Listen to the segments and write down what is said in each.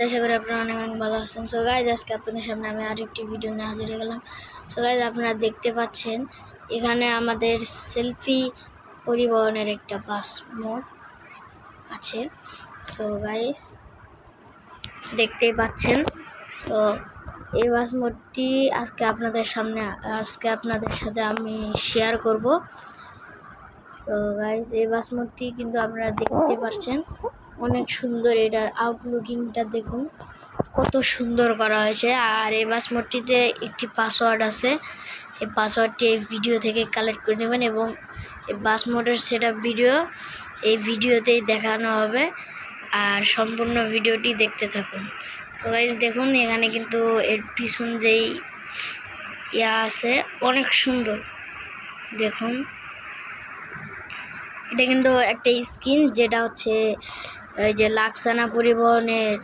আশা করি আপনারা অনেক অনেক ভালো আছেন। সো গাইজ, আজকে আপনাদের সামনে আমি আরেকটি ভিডিও নিয়ে হাজির হয়ে গেলাম। সো গাইজ, আপনারা দেখতে পাচ্ছেন এখানে আমাদের সেলফি পরিবহনের একটা বাস মোড আছে। সো গাইজ, দেখতেই পাচ্ছেন। সো এই বাস মোডটি আজকে আপনাদের সাথে আমি শেয়ার করব। তো গাইজ, এই বাস মোডটি কিন্তু আপনারা দেখতে পাচ্ছেন অনেক সুন্দর। এটার আউটলুকিংটা দেখুন কত সুন্দর করা হয়েছে। আর এই বাস মোডটিতে একটি পাসওয়ার্ড আছে। এই পাসওয়ার্ডটি এই ভিডিও থেকে কালেক্ট করে নেবেন এবং এই বাস মোডের সেটআপ ভিডিও এই ভিডিওতেই দেখানো হবে। আর সম্পূর্ণ ভিডিওটি দেখতে থাকুন। তো গাইজ দেখুন, এখানে কিন্তু এর পিছন যেই আছে অনেক সুন্দর। দেখুন, এটা কিন্তু একটা স্কিন, যেটা হচ্ছে এই যে লাক্সানা পরিবহনের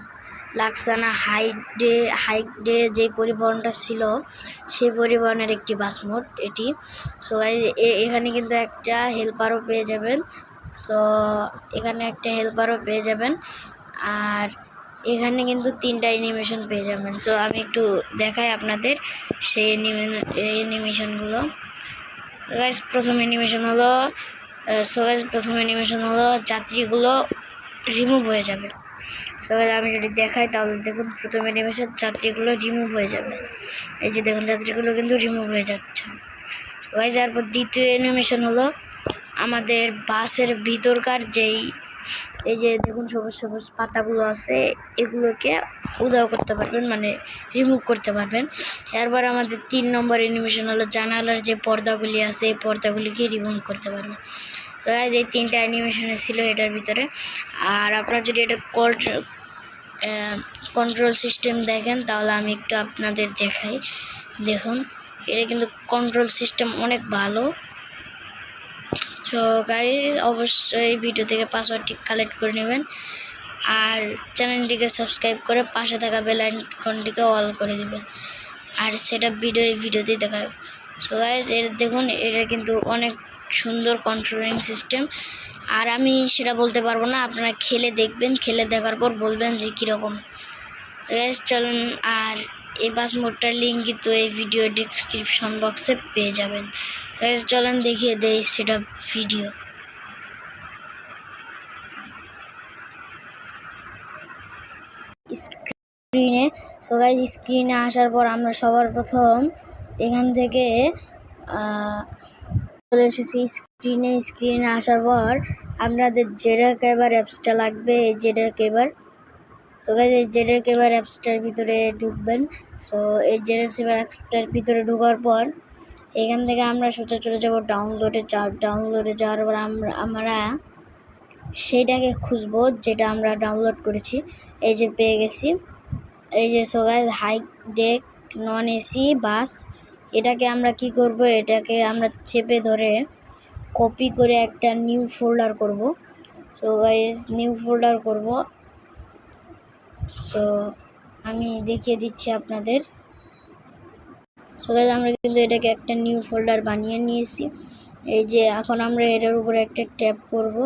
লাক্সানা হাইডে যে পরিবহনটা ছিল সেই পরিবহনের একটি বাস মোড এটি। সো এখানে কিন্তু একটা হেল্পারও পেয়ে যাবেন। আর এখানে কিন্তু 3টা অ্যানিমেশন পেয়ে যাবেন। সো আমি একটু দেখাই আপনাদের সেই অ্যানিমেশনগুলো। প্রথম অ্যানিমেশন হলো যাত্রীগুলো রিমুভ হয়ে যাবে। আমি যদি দেখাই তাহলে দেখুন, প্রথম অ্যানিমেশন যাত্রীগুলো রিমুভ হয়ে যাবে। এই যে দেখুন, যাত্রীগুলো কিন্তু রিমুভ হয়ে যাচ্ছে। তারপর দ্বিতীয় অ্যানিমেশন হলো আমাদের বাসের ভিতরকার এই যে দেখুন সবুজ সবুজ পাতাগুলো আছে, এগুলোকে উধাও করতে পারবেন, মানে রিমুভ করতে পারবেন। এরপর আমাদের 3 নম্বর অ্যানিমেশন হলো জানালার যে পর্দাগুলি আছে এই পর্দাগুলিকে রিমুভ করতে পারবেন। এই 3টা অ্যানিমেশনে ছিল এটার ভিতরে। আর আপনারা যদি এটা কন্ট্রোল সিস্টেম দেখেন তাহলে আমি একটু আপনাদের দেখাই। দেখুন, এটা কিন্তু কন্ট্রোল সিস্টেম অনেক ভালো। তো গাইজ, অবশ্যই ভিডিও থেকে পাসওয়ার্ডটি কালেক্ট করে নেবেন আর চ্যানেলটিকে সাবস্ক্রাইব করে পাশে থাকা বেল আইকনটিকে অল করে দিবেন। আর সেটা এই ভিডিওতেই দেখাবে। সো গাইজ, দেখুন, এটা কিন্তু অনেক সুন্দর কন্ট্রোলিং সিস্টেম। আর আমি সেটা বলতে পারবো না, আপনারা খেলে দেখবেন, খেলে দেখার পর বলবেন যে কীরকম। গাইজ চলুন, আর এই বাস মোডটার লিঙ্ক কিন্তু এই ভিডিও ডিসক্রিপশন বক্সে পেয়ে যাবেন। গাইজ চলুন দেখিয়ে দেই সেটা ভিডিও। স্ক্রিনে স্ক্রিনে আসার পর আমরা সবার প্রথম এখান থেকে চলে এসেছি স্ক্রিনে আসার পর আপনাদের জেডার কেবার অ্যাপসটা লাগবে। এই জেডার কেবার, এই জেডার কেবার অ্যাপসটার ভিতরে ঢুকবেন। এই জেডার কেবার অ্যাপসটার ভিতরে ঢোকার পর এখান থেকে আমরা সোজা চলে যাব ডাউনলোডে যাওয়ার পর আমরা সেইটাকে খুঁজবো যেটা আমরা ডাউনলোড করেছি। এই যে পেয়ে গেছি, এই যে হাইডেক নন এসি বাস। এটাকে আমরা কি করব, এটাকে আমরা চেপে ধরে কপি করে একটা নিউ ফোল্ডার করব। নিউ ফোল্ডার করব। আমি দেখিয়ে দিচ্ছি আপনাদের। আমরা কিন্তু এটাকে একটা নিউ ফোল্ডার বানিয়ে নিয়েছি। এই যে এখন আমরা এটার উপরে একটা ট্যাপ করব।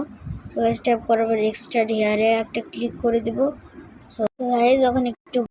ট্যাপ করার পর এক্সট্রা হেয়ারে একটা ক্লিক করে দেব। যখন একটু